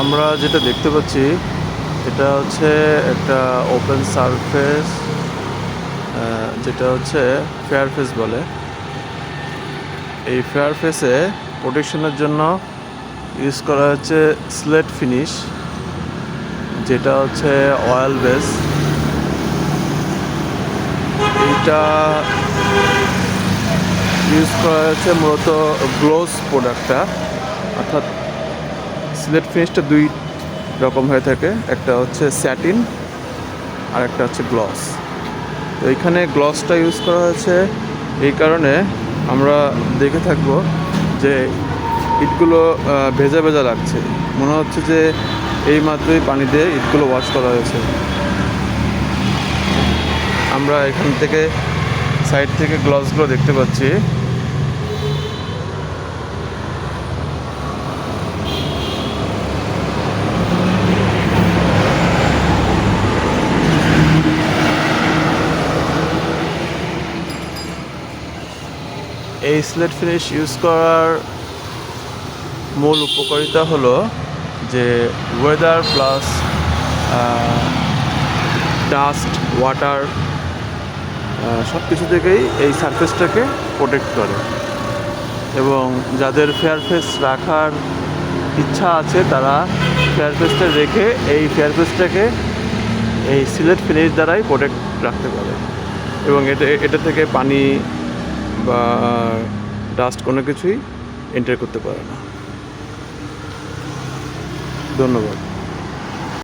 আমরা যেটা দেখতে পাচ্ছি এটা হচ্ছে একটা ওপেন সারফেস, যেটা হচ্ছে ফেয়ারফেস বলে। এই ফেয়ারফেসে প্রোটেকশনের জন্য ইউজ করা হচ্ছে স্লেট ফিনিশ, যেটা হচ্ছে অয়েল বেস। এইটা ইউজ করা হচ্ছে মূলত গ্লোস প্রোডাক্টটা, অর্থাৎ স্লেট ফিনিশটা দুই রকম হয়ে থাকে, একটা হচ্ছে স্যাটিন আর একটা হচ্ছে গ্লস। তো এইখানে গ্লসটা ইউজ করা হয়েছে এই কারণে আমরা দেখে থাকবো যে ইটগুলো ভেজা ভেজা লাগছে, মনে হচ্ছে যে এই মাত্রই পানি দিয়ে ইটগুলো ওয়াশ করা হয়েছে। আমরা এখান থেকে সাইড থেকে গ্লসগুলো দেখতে পাচ্ছি। এই স্লেট ফিনিশ ইউজ করার মূল উপকারিতা হলো যে ওয়েদার প্লাস ডাস্ট, ওয়াটার সব কিছু থেকেই এই সারফেসটাকে প্রোটেক্ট করে, এবং যাদের ফেয়ারফেস রাখার ইচ্ছা আছে তারা ফেয়ারফেসটা রেখে এই ফেয়ারফেসটাকে এই স্লেট ফিনিশ দ্বারাই প্রোটেক্ট রাখতে পারে, এবং এটা থেকে পানি বা ডাস্ট কোনো কিছুই এন্টার করতে পারে না। ধন্যবাদ।